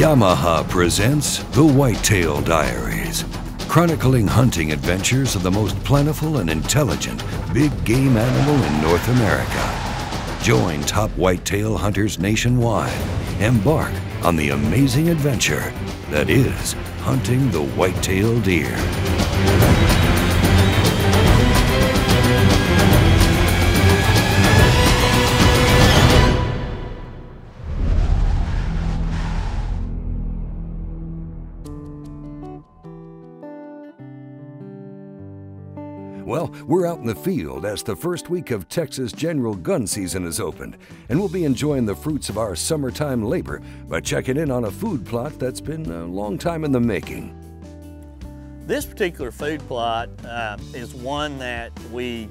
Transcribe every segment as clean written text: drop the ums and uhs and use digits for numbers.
Yamaha presents The Whitetail Diaries, chronicling hunting adventures of the most plentiful and intelligent big game animal in North America. Join top whitetail hunters nationwide. Embark on the amazing adventure that is hunting the whitetail deer. Well, we're out in the field as the first week of Texas general gun season has opened, and we'll be enjoying the fruits of our summertime labor by checking in on a food plot that's been a long time in the making. This particular food plot is one that we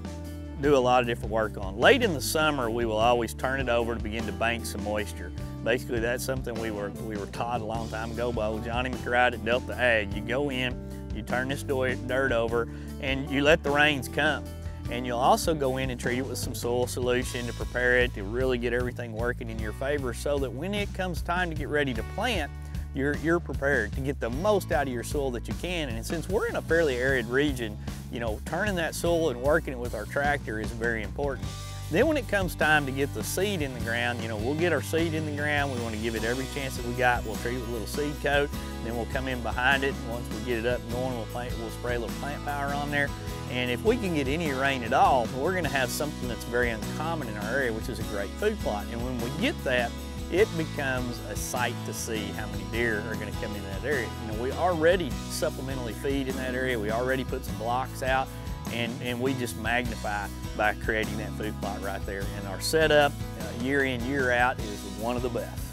do a lot of different work on. Late in the summer, we will always turn it over to begin to bank some moisture. Basically, that's something we were taught a long time ago by old Johnny McBride at Delta Ag. You go in, you turn this dirt over, and you let the rains come. And you'll also go in and treat it with some soil solution to prepare it, to really get everything working in your favor so that when it comes time to get ready to plant, you're prepared to get the most out of your soil that you can. And since we're in a fairly arid region, you know, turning that soil and working it with our tractor is very important. Then when it comes time to get the seed in the ground, you know, we'll get our seed in the ground. We want to give it every chance that we got. We'll treat it with a little seed coat, then we'll come in behind it. And once we get it up and going, we'll spray a little plant power on there. And if we can get any rain at all, we're going to have something that's very uncommon in our area, which is a great food plot. And when we get that, it becomes a sight to see how many deer are going to come into that area. You know, we already supplementally feed in that area. We already put some blocks out. And we just magnify by creating that food plot right there. And our setup, year in, year out, is one of the best.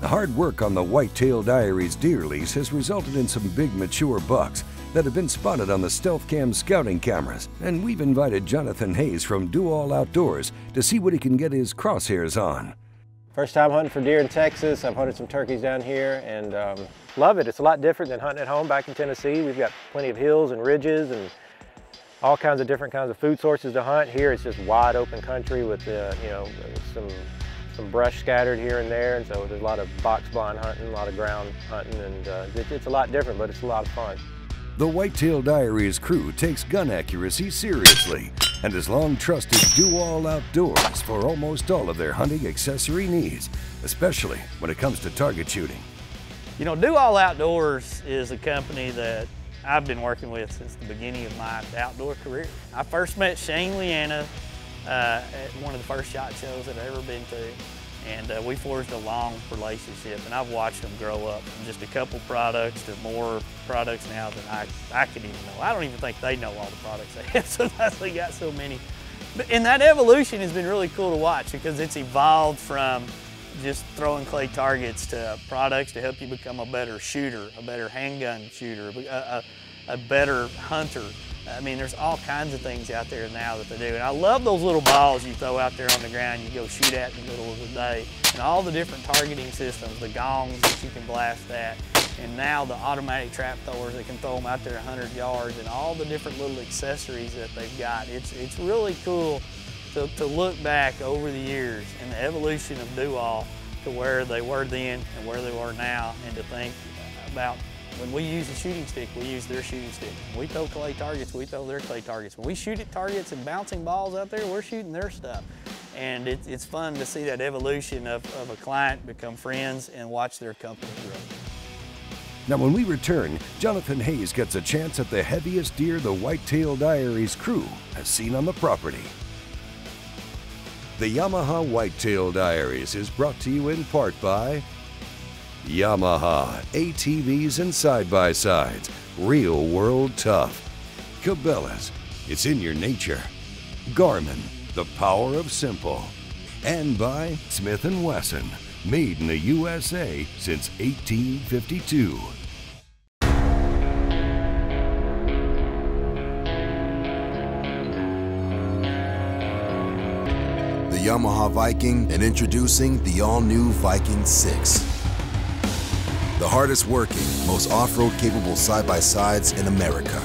The hard work on the Whitetail Diaries deer lease has resulted in some big mature bucks that have been spotted on the Stealth Cam scouting cameras. And we've invited Jonathan Hayes from Do All Outdoors to see what he can get his crosshairs on. First time hunting for deer in Texas. I've hunted some turkeys down here and love it. It's a lot different than hunting at home back in Tennessee. We've got plenty of hills and ridges and all kinds of different kinds of food sources to hunt. Here it's just wide open country with you know, some brush scattered here and there, and so there's a lot of box blind hunting, a lot of ground hunting, and it's a lot different, but it's a lot of fun. The Whitetail Diaries crew takes gun accuracy seriously and has long trusted Do All Outdoors for almost all of their hunting accessory needs, especially when it comes to target shooting. You know, Do All Outdoors is a company that I've been working with since the beginning of my outdoor career. I first met Shane Leanna at one of the first SHOT Shows that I've ever been to, and we forged a long relationship, and I've watched them grow up from just a couple products to more products now than I could even know. I don't even think they know all the products they have, sometimes they got so many. And that evolution has been really cool to watch because it's evolved from just throwing clay targets to products to help you become a better shooter, a better handgun shooter, a better hunter. I mean, there's all kinds of things out there now that they do. And I love those little balls you throw out there on the ground, you go shoot at in the middle of the day. And all the different targeting systems, the gongs that you can blast at, and now the automatic trap throwers that can throw them out there 100 yards, and all the different little accessories that they've got. It's really cool to look back over the years and the evolution of Do All to where they were then and where they were now, and to think about when we use a shooting stick, we use their shooting stick. When we throw clay targets, we throw their clay targets. When we shoot at targets and bouncing balls out there, we're shooting their stuff. And it's fun to see that evolution of a client become friends and watch their company grow. Now when we return, Jonathan Hayes gets a chance at the heaviest deer the Whitetail Diaries crew has seen on the property. The Yamaha Whitetail Diaries is brought to you in part by Yamaha ATVs and side-by-sides, real world tough. Cabela's, it's in your nature. Garmin, the power of simple. And by Smith & Wesson, made in the USA since 1852. The Yamaha Viking, and introducing the all-new Viking 6. The hardest working, most off-road capable side-by-sides in America.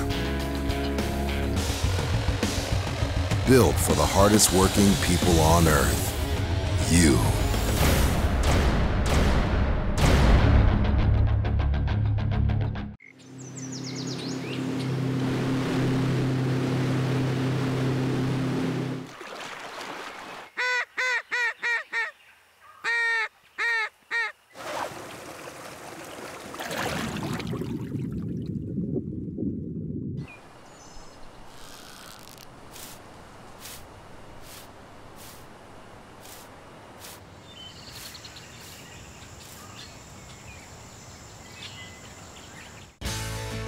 Built for the hardest working people on earth. You.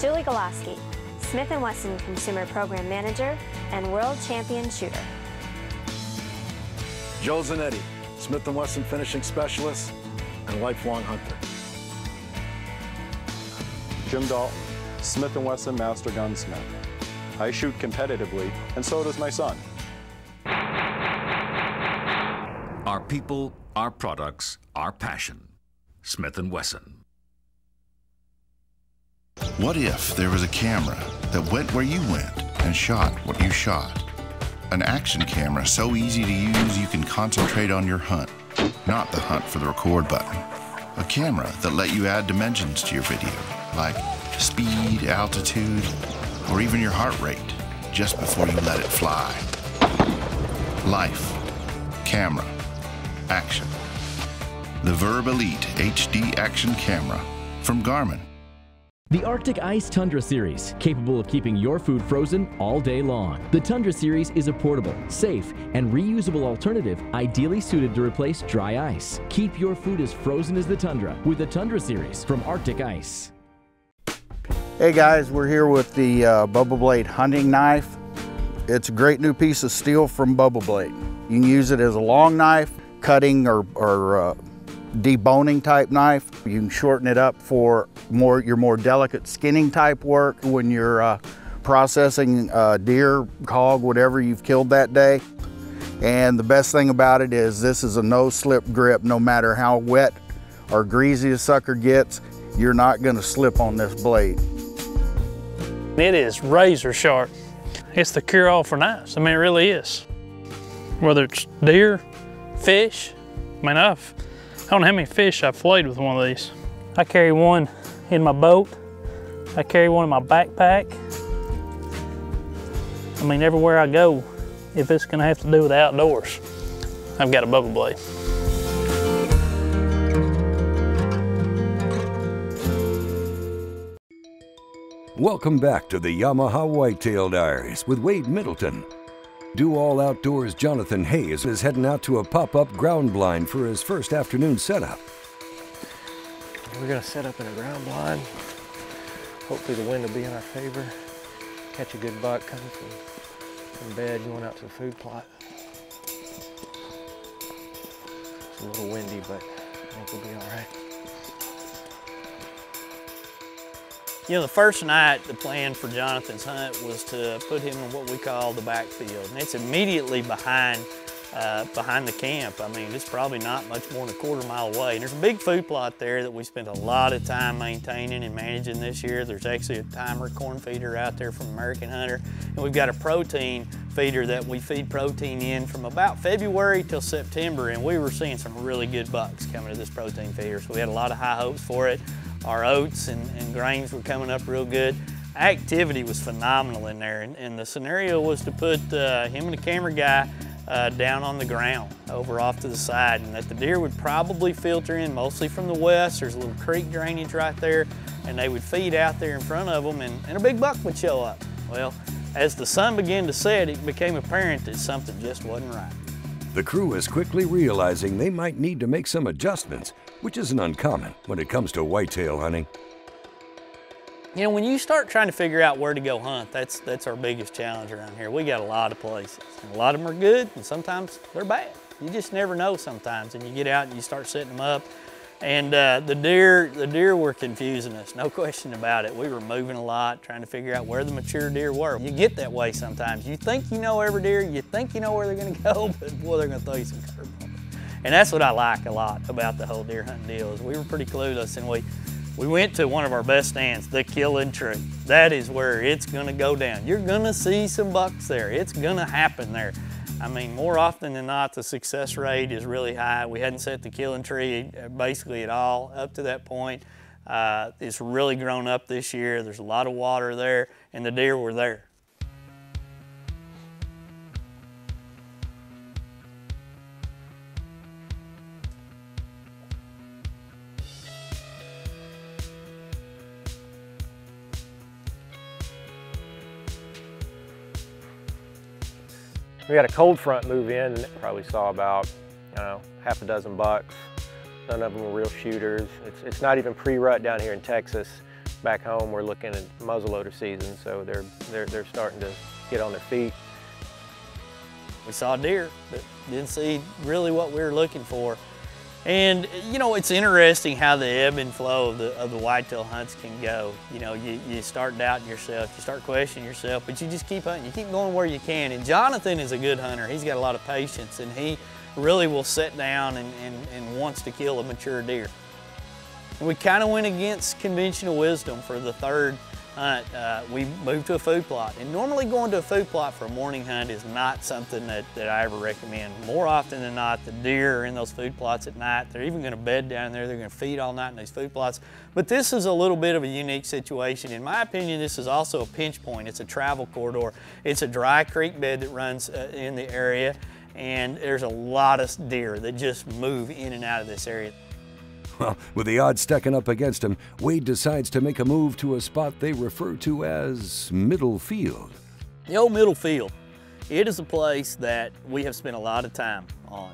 Julie Golaski, Smith & Wesson Consumer Program Manager and World Champion Shooter. Joe Zanetti, Smith & Wesson Finishing Specialist and lifelong hunter. Jim Dalton, Smith & Wesson Master Gunsmith. I shoot competitively, and so does my son. Our people, our products, our passion. Smith & Wesson. What if there was a camera that went where you went and shot what you shot? An action camera so easy to use you can concentrate on your hunt, not the hunt for the record button. A camera that let you add dimensions to your video, like speed, altitude, or even your heart rate, just before you let it fly. Life, camera, action. The Verb Elite HD Action Camera from Garmin. The Arctic Ice Tundra Series, capable of keeping your food frozen all day long. The Tundra Series is a portable, safe, and reusable alternative ideally suited to replace dry ice. Keep your food as frozen as the Tundra with the Tundra Series from Arctic Ice. Hey guys, we're here with the Bubba Blade hunting knife. It's a great new piece of steel from Bubba Blade. You can use it as a long knife, cutting or deboning type knife. You can shorten it up for your more delicate skinning type work when you're processing deer, hog, whatever you've killed that day. And the best thing about it is this is a no slip grip. No matter how wet or greasy a sucker gets, you're not going to slip on this blade. It is razor sharp. It's the cure-all for knives. I mean, it really is. Whether it's deer, fish, I mean, I don't know how many fish I've filleted with one of these. I carry one in my boat. I carry one in my backpack. I mean, everywhere I go, if it's gonna have to do with the outdoors, I've got a Bubba Blade. Welcome back to the Yamaha Whitetail Diaries with Wade Middleton. Do All Outdoors' Jonathan Hayes is heading out to a pop-up ground blind for his first afternoon setup. We're gonna set up in a ground blind. Hopefully the wind will be in our favor. Catch a good buck coming from bed going out to the food plot. It's a little windy, but I think we'll be all right. You know, the first night, the plan for Jonathan's hunt was to put him in what we call the backfield, and it's immediately behind the camp. I mean, it's probably not much more than a quarter mile away. And there's a big food plot there that we spent a lot of time maintaining and managing this year. There's actually a timer corn feeder out there from American Hunter, and we've got a protein feeder that we feed protein in from about February till September, and we were seeing some really good bucks coming to this protein feeder, so we had a lot of high hopes for it. Our oats and grains were coming up real good. Activity was phenomenal in there, and the scenario was to put him and the camera guy down on the ground over off to the side, and that the deer would probably filter in mostly from the west. There's a little creek drainage right there, and they would feed out there in front of them, and a big buck would show up. Well, as the sun began to set, it became apparent that something just wasn't right. The crew is quickly realizing they might need to make some adjustments, which isn't uncommon when it comes to whitetail hunting. You know, when you start trying to figure out where to go hunt, that's our biggest challenge around here. We got a lot of places, and a lot of them are good, and sometimes they're bad. You just never know sometimes, and you get out and you start setting them up. And the deer were confusing us, no question about it. We were moving a lot, trying to figure out where the mature deer were. You get that way sometimes. You think you know every deer, you think you know where they're gonna go, but boy, they're gonna throw you some curveballs. And that's what I like a lot about the whole deer hunting deal, is we were pretty clueless, and we went to one of our best stands, the Killing Tree. That is where it's gonna go down. You're gonna see some bucks there. It's gonna happen there. I mean, more often than not, the success rate is really high. We hadn't set the Killing Tree basically at all up to that point. It's really grown up this year. There's a lot of water there, and the deer were there. We had a cold front move in, and probably saw about, I don't know, half a dozen bucks. None of them were real shooters. It's not even pre-rut down here in Texas. Back home, we're looking at muzzleloader season, so they're starting to get on their feet. We saw deer, but didn't see really what we were looking for. And you know, it's interesting how the ebb and flow of the whitetail hunts can go. You know, you start doubting yourself, you start questioning yourself, but you just keep hunting, you keep going where you can. And Jonathan is a good hunter. He's got a lot of patience, and he really will sit down and wants to kill a mature deer. We kind of went against conventional wisdom for the third hunt. We moved to a food plot, and normally going to a food plot for a morning hunt is not something that I ever recommend. More often than not, the deer are in those food plots at night. They're even going to bed down there. They're going to feed all night in these food plots. But this is a little bit of a unique situation. In my opinion, this is also a pinch point. It's a travel corridor. It's a dry creek bed that runs in the area, and there's a lot of deer that just move in and out of this area. Well, with the odds stacking up against him, Wade decides to make a move to a spot they refer to as Middle Field. The old Middle Field. It is a place that we have spent a lot of time on.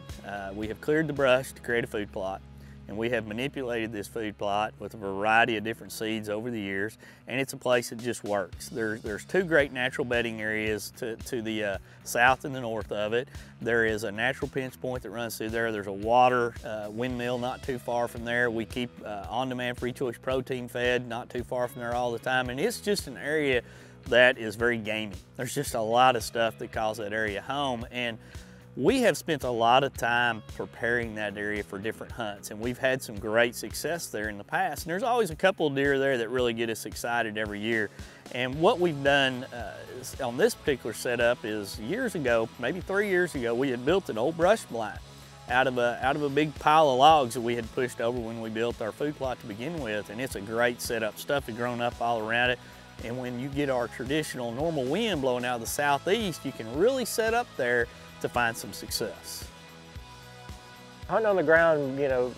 We have cleared the brush to create a food plot, and we have manipulated this food plot with a variety of different seeds over the years, and it's a place that just works. There's two great natural bedding areas to the south and the north of it. There is a natural pinch point that runs through there. There's a water windmill not too far from there. We keep on-demand free choice protein fed not too far from there all the time, and it's just an area that is very gamey. There's just a lot of stuff that calls that area home, and we have spent a lot of time preparing that area for different hunts, and we've had some great success there in the past. And there's always a couple of deer there that really get us excited every year. And what we've done on this particular setup is years ago, maybe 3 years ago, we had built an old brush blind out of a big pile of logs that we had pushed over when we built our food plot to begin with. And it's a great setup. Stuff had grown up all around it. And when you get our traditional normal wind blowing out of the southeast, you can really set up there to find some success. Hunting on the ground, you know,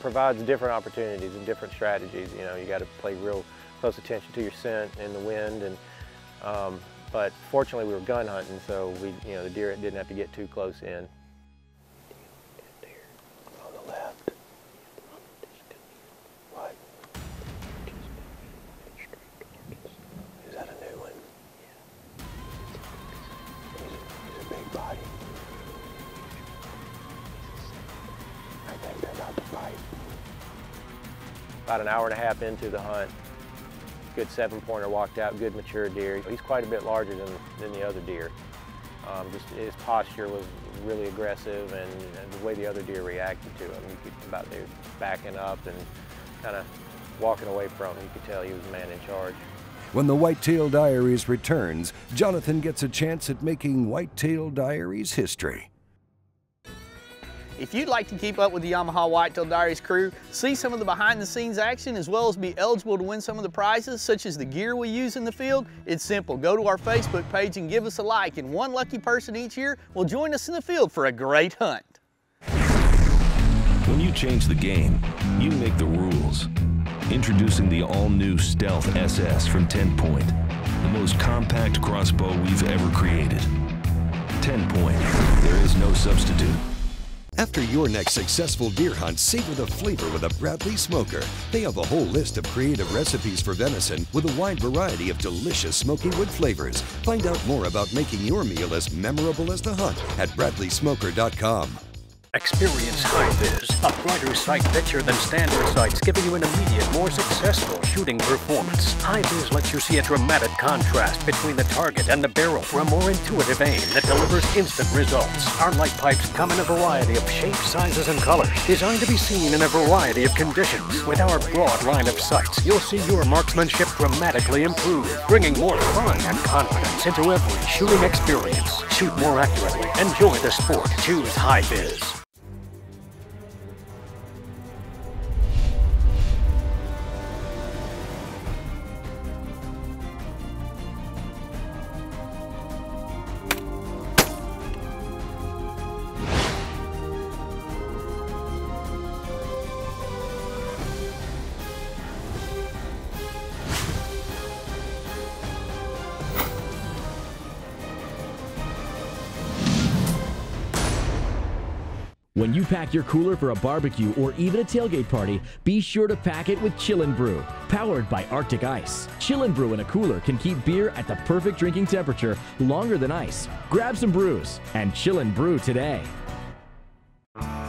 provides different opportunities and different strategies. You know, you got to pay real close attention to your scent and the wind, and but fortunately we were gun hunting, so the deer didn't have to get too close in. Deer on the left. What? Is that a new one? He's a big body. I think they're about to fight. About an hour and a half into the hunt, good 7-pointer walked out, good mature deer. He's quite a bit larger than the other deer. Just his posture was really aggressive, and the way the other deer reacted to him, they were backing up and kind of walking away from him. You could tell he was the man in charge. When the Whitetail Diaries returns, Jonathan gets a chance at making Whitetail Diaries history. If you'd like to keep up with the Yamaha Whitetail Diaries crew, see some of the behind-the-scenes action, as well as be eligible to win some of the prizes, such as the gear we use in the field, it's simple. Go to our Facebook page and give us a like, and one lucky person each year will join us in the field for a great hunt. When you change the game, you make the rules. Introducing the all-new Stealth SS from 10-Point, the most compact crossbow we've ever created. 10-Point, there is no substitute. After your next successful deer hunt, savor the flavor with a Bradley Smoker. They have a whole list of creative recipes for venison with a wide variety of delicious smoky wood flavors. Find out more about making your meal as memorable as the hunt at BradleySmoker.com. Experience Hi-Vis, a brighter sight picture than standard sights, giving you an immediate, more successful shooting performance. Hi-Vis lets you see a dramatic contrast between the target and the barrel for a more intuitive aim that delivers instant results. Our light pipes come in a variety of shapes, sizes, and colors, designed to be seen in a variety of conditions. With our broad line of sights, you'll see your marksmanship dramatically improve, bringing more fun and confidence into every shooting experience. Shoot more accurately. Enjoy the sport. Choose Hi-Vis. When you pack your cooler for a barbecue or even a tailgate party, be sure to pack it with Chillin' Brew, powered by Arctic Ice. Chillin' Brew in a cooler can keep beer at the perfect drinking temperature longer than ice. Grab some brews and Chillin' Brew today.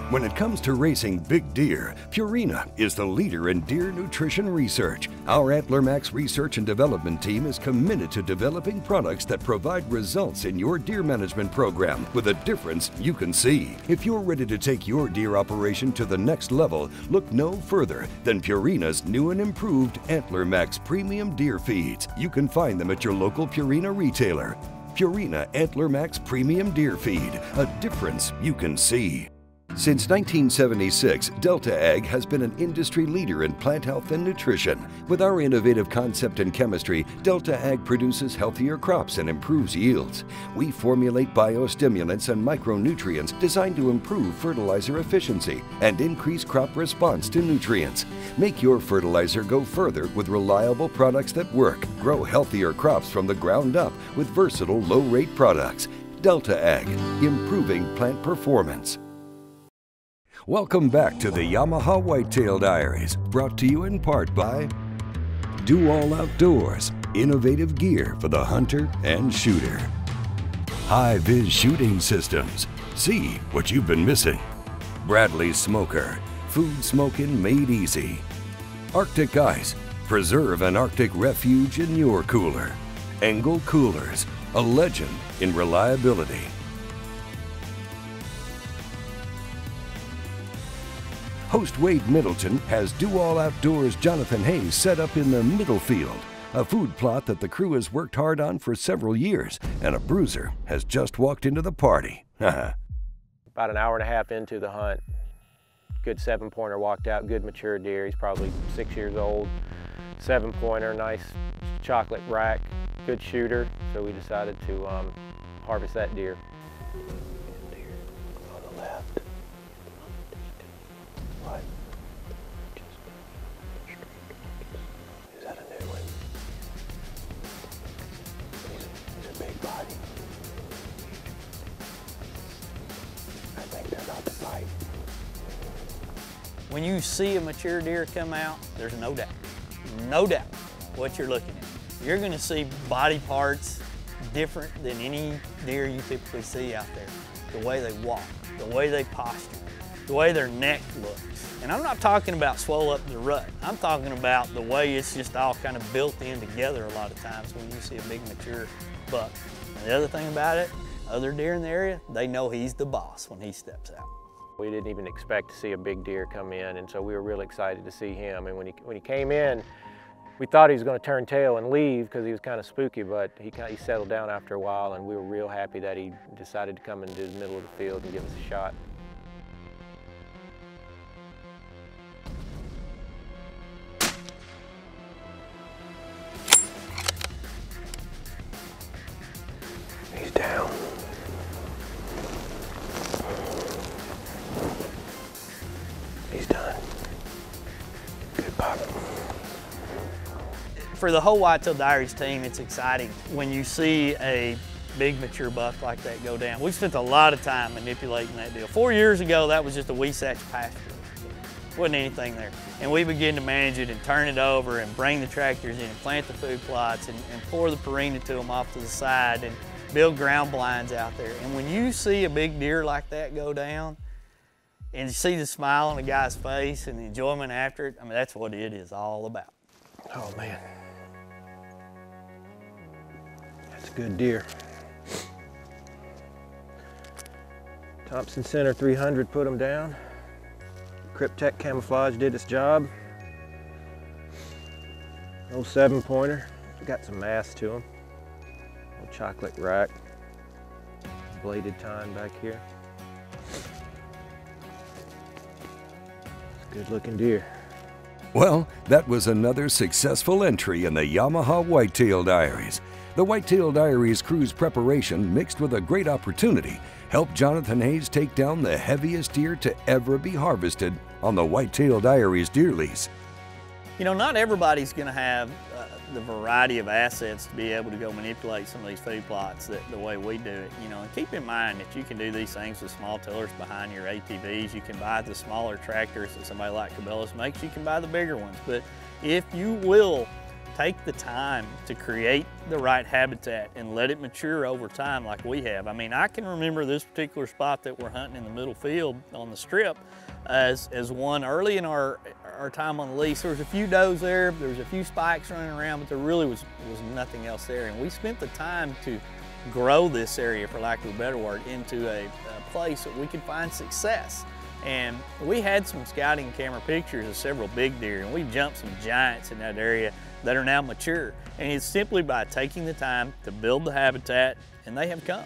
When it comes to racing big deer, Purina is the leader in deer nutrition research. Our Antler Max research and development team is committed to developing products that provide results in your deer management program with a difference you can see. If you're ready to take your deer operation to the next level, look no further than Purina's new and improved Antler Max Premium Deer Feeds. You can find them at your local Purina retailer. Purina Antler Max Premium Deer Feed, a difference you can see. Since 1976, Delta Ag has been an industry leader in plant health and nutrition. With our innovative concept and chemistry, Delta Ag produces healthier crops and improves yields. We formulate biostimulants and micronutrients designed to improve fertilizer efficiency and increase crop response to nutrients. Make your fertilizer go further with reliable products that work. Grow healthier crops from the ground up with versatile low-rate products. Delta Ag, improving plant performance. Welcome back to the Yamaha Whitetail Diaries, brought to you in part by Do All Outdoors, innovative gear for the hunter and shooter. High-Vis Shooting Systems, see what you've been missing. Bradley Smoker, food smoking made easy. Arctic Ice, preserve an Arctic refuge in your cooler. Engel Coolers, a legend in reliability. Host Wade Middleton has Do All Outdoors' Jonathan Hayes set up in the middle field, a food plot that the crew has worked hard on for several years, and a bruiser has just walked into the party. About an hour and a half into the hunt, good 7-pointer walked out, good mature deer. He's probably 6 years old. 7-pointer, nice chocolate rack, good shooter. So we decided to harvest that deer. Deer on the left. What? Is that a new one? He's a big body. I think they're about to fight. When you see a mature deer come out, there's no doubt what you're looking at. You're gonna see body parts different than any deer you typically see out there. The way they walk, the way they posture, the way their neck looks. And I'm not talking about swole up the rut. I'm talking about the way it's just all kind of built in together a lot of times when you see a big mature buck. And the other thing about it, other deer in the area, they know he's the boss when he steps out. We didn't even expect to see a big deer come in, and so we were really excited to see him. And when he came in, we thought he was going to turn tail and leave because he was kind of spooky, but he settled down after a while, and we were real happy that he decided to come into the middle of the field and give us a shot. He's down. He's done. Good pop. For the whole Whitetail Diaries team, it's exciting when you see a big mature buck like that go down. We've spent a lot of time manipulating that deal. 4 years ago, that was just a Wasatch pasture. Wasn't anything there. And we began to manage it and turn it over and bring the tractors in and plant the food plots and pour the Purina to them off to the side and build ground blinds out there. And when you see a big deer like that go down and you see the smile on the guy's face and the enjoyment after it, I mean, that's what it is all about. Oh man. That's a good deer. Thompson Center 300 put him down. Kryptek camouflage did its job. Old 7-pointer, got some mass to him. Old chocolate rack. Bladed tine back here. It's a good looking deer. Well, that was another successful entry in the Yamaha Whitetail Diaries. The Whitetail Diaries crew's preparation, mixed with a great opportunity, helped Jonathan Hayes take down the heaviest deer to ever be harvested on the Whitetail Diaries deer lease. You know, not everybody's gonna have the variety of assets to be able to go manipulate some of these food plots the way we do it, you know. And keep in mind that you can do these things with small tillers behind your ATVs. You can buy the smaller tractors that somebody like Cabela's makes. You can buy the bigger ones. But if you will take the time to create the right habitat and let it mature over time like we have. I mean, I can remember this particular spot that we're hunting in the middle field on the strip as one early in our time on the lease. There was a few does there, there was a few spikes running around, but there really was nothing else there. And we spent the time to grow this area, for lack of a better word, into a place that we could find success. And we had some scouting camera pictures of several big deer, and we jumped some giants in that area that are now mature. And it's simply by taking the time to build the habitat, and they have come.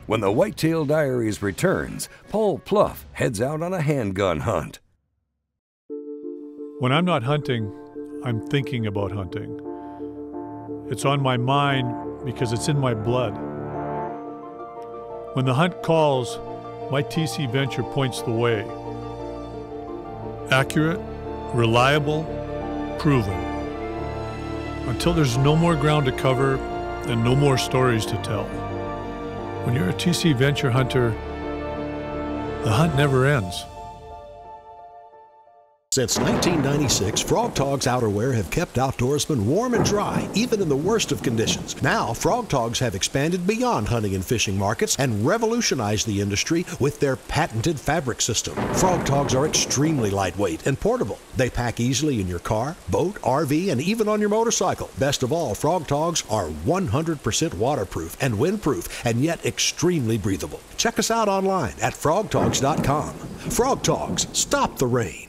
When the Whitetail Diaries returns, Paul Pluff heads out on a handgun hunt. When I'm not hunting, I'm thinking about hunting. It's on my mind because it's in my blood. When the hunt calls, my TC Venture points the way. Accurate, reliable, proven. Until there's no more ground to cover and no more stories to tell. When you're a TC Venture hunter, the hunt never ends. Since 1996, Frogg Toggs outerwear have kept outdoorsmen warm and dry, even in the worst of conditions. Now, Frogg Toggs have expanded beyond hunting and fishing markets and revolutionized the industry with their patented fabric system. Frogg Toggs are extremely lightweight and portable. They pack easily in your car, boat, RV, and even on your motorcycle. Best of all, Frogg Toggs are 100% waterproof and windproof, and yet extremely breathable. Check us out online at FroggToggs.com. Frogg Toggs, stop the rain.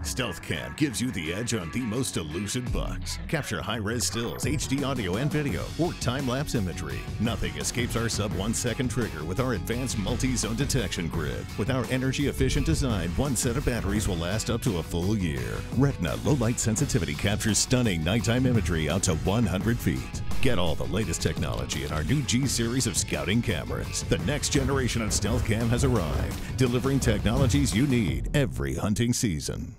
Stealth Cam gives you the edge on the most elusive bucks. Capture high-res stills, HD audio and video, or time-lapse imagery. Nothing escapes our sub-1 second trigger with our advanced multi-zone detection grid. With our energy-efficient design, one set of batteries will last up to a full year. Retina low-light sensitivity captures stunning nighttime imagery out to 100 feet. Get all the latest technology in our new G series of scouting cameras. The next generation of Stealth Cam has arrived, delivering technologies you need every hunting season.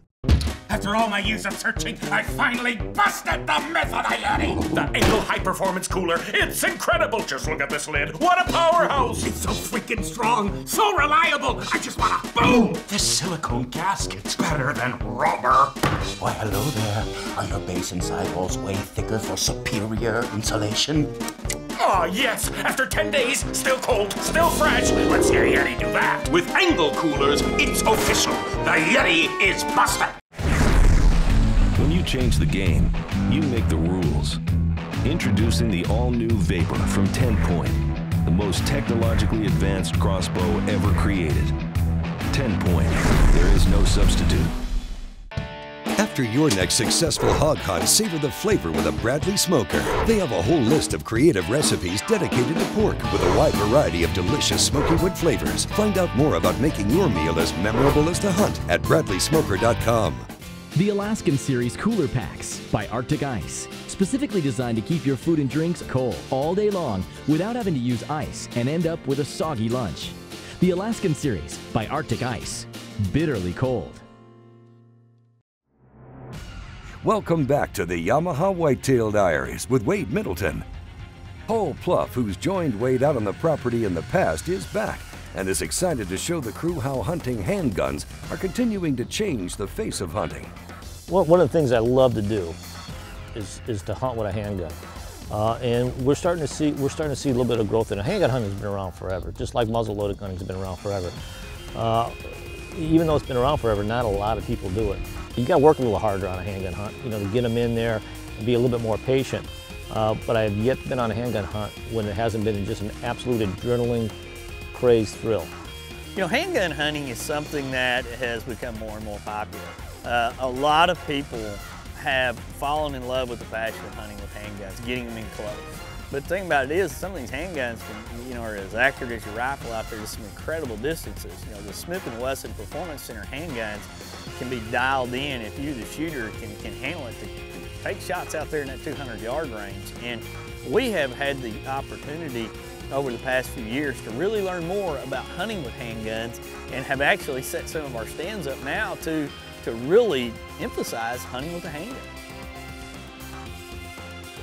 After all my years of searching, I finally busted the myth of the Yeti! The Engel High Performance Cooler, it's incredible! Just look at this lid, what a powerhouse! It's so freaking strong, so reliable, I just wanna boom! This silicone gasket's better than rubber! Why, hello there. Are your base and sidewalls way thicker for superior insulation? Oh, yes! After 10 days, still cold, still fresh! Let's see a Yeti do that! With Engel Coolers, it's official! The Yeti is busted! When you change the game, you make the rules. Introducing the all-new Vapor from 10 Point, the most technologically advanced crossbow ever created. 10 Point, there is no substitute. After your next successful hog hunt, savor the flavor with a Bradley Smoker. They have a whole list of creative recipes dedicated to pork with a wide variety of delicious smoky wood flavors. Find out more about making your meal as memorable as the hunt at BradleySmoker.com. The Alaskan Series Cooler Packs by Arctic Ice. Specifically designed to keep your food and drinks cold all day long without having to use ice and end up with a soggy lunch. The Alaskan Series by Arctic Ice. Bitterly cold. Welcome back to the Yamaha Whitetail Diaries with Wade Middleton. Paul Pluff, who's joined Wade out on the property in the past, is back and is excited to show the crew how hunting handguns are continuing to change the face of hunting. One of the things I love to do is to hunt with a handgun. And we're starting to see a little bit of growth in it. Handgun hunting has been around forever, just like muzzle-loaded hunting has been around forever. Even though it's been around forever, not a lot of people do it. You got to work a little harder on a handgun hunt, you know, to get them in there and be a little bit more patient. But I have yet been on a handgun hunt when it hasn't been just an absolute adrenaline crazed thrill. You know, handgun hunting is something that has become more and more popular. A lot of people have fallen in love with the passion of hunting with handguns, getting them in close. But the thing about it is, some of these handguns can, you know, are as accurate as your rifle out there to some incredible distances. You know, the Smith & Wesson Performance Center handguns can be dialed in if you, the shooter, can handle it to take shots out there in that 200-yard range. And we have had the opportunity over the past few years to really learn more about hunting with handguns and have actually set some of our stands up now to really emphasize hunting with a handgun.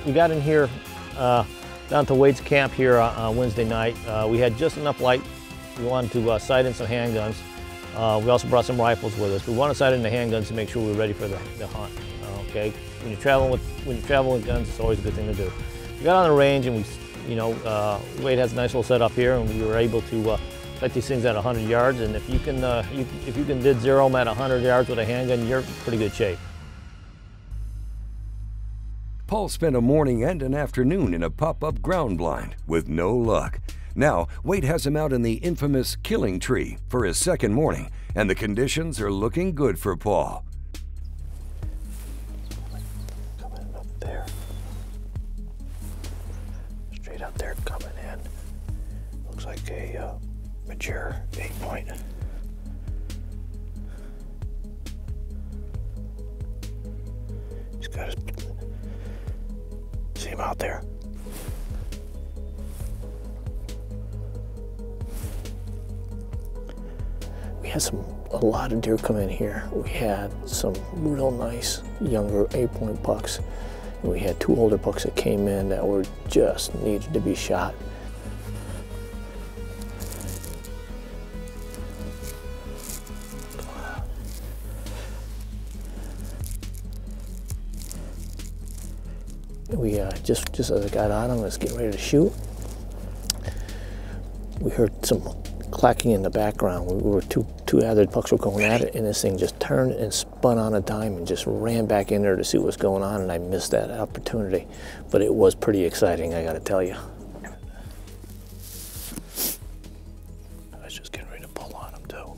we got in here down to Wade's camp here on Wednesday night. We had just enough light. We wanted to sight in some handguns. We also brought some rifles with us. We want to sight in the handguns to make sure we're ready for the hunt. Okay, when you're traveling with guns, it's always a good thing to do. We got on the range, and Wade has a nice little setup here, and we were able to sight these things at 100 yards. And if you can did zero them at 100 yards with a handgun, you're in pretty good shape. Paul spent a morning and an afternoon in a pop-up ground blind with no luck. Now, Wade has him out in the infamous killing tree for his second morning, and the conditions are looking good for Paul. Coming up there. Straight up there, coming in. Looks like a mature 8-point. He's got his... See him out there. We had a lot of deer come in here. We had some real nice younger 8-point bucks. And we had 2 older bucks that came in that were just needed to be shot. We just as I got on him, I was getting ready to shoot. We heard some clacking in the background. We were two other bucks were going at it, and this thing just turned and spun on a dime and just ran back in there to see what was going on, and I missed that opportunity. But it was pretty exciting, I got to tell you. I was just getting ready to pull on him too.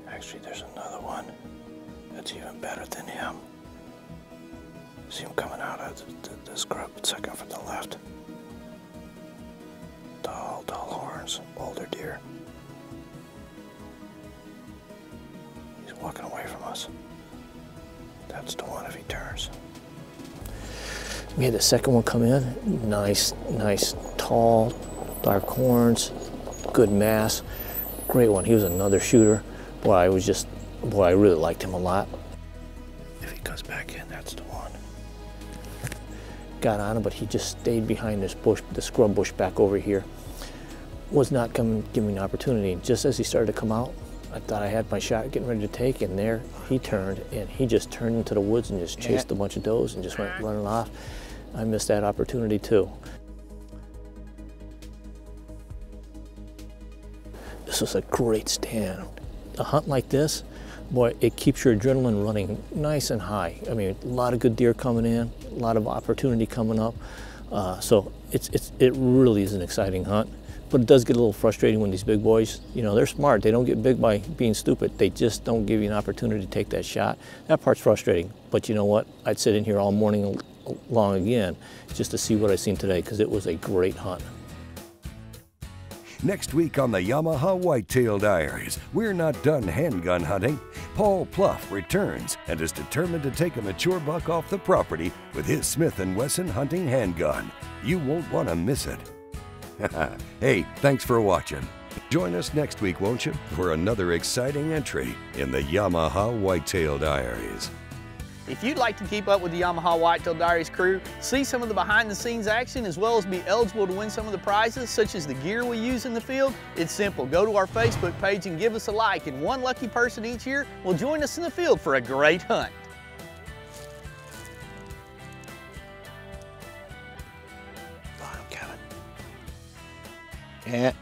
Actually, there's another one that's even better than him. See him coming out of the scrub, second from the left. Tall horns, older deer. He's walking away from us. That's the one if he turns. We had the second one come in. Nice, tall, dark horns, good mass. Great one. He was another shooter. Boy, I really liked him a lot. If he comes back in, that's the one. Got on him, but he just stayed behind this bush, the scrub bush back over here. Was not giving me an opportunity. And just as he started to come out, I thought I had my shot getting ready to take, and there he turned, and he just turned into the woods and just chased a bunch of does and just went running off. I missed that opportunity too. This was a great stand. A hunt like this, boy, it keeps your adrenaline running nice and high. I mean, a lot of good deer coming in, a lot of opportunity coming up. So it really is an exciting hunt. But it does get a little frustrating when these big boys, you know, they're smart. They don't get big by being stupid. They just don't give you an opportunity to take that shot. That part's frustrating. But you know what? I'd sit in here all morning long again just to see what I seen today, because it was a great hunt. Next week on the Yamaha Whitetail Diaries, we're not done handgun hunting. Paul Pluff returns and is determined to take a mature buck off the property with his Smith & Wesson hunting handgun. You won't want to miss it. Hey, thanks for watching. Join us next week, won't you, for another exciting entry in the Yamaha Whitetail Diaries. If you'd like to keep up with the Yamaha Whitetail Diaries crew, see some of the behind-the-scenes action, as well as be eligible to win some of the prizes, such as the gear we use in the field, it's simple. Go to our Facebook page and give us a like, and one lucky person each year will join us in the field for a great hunt. Bottom, Kevin. Yeah.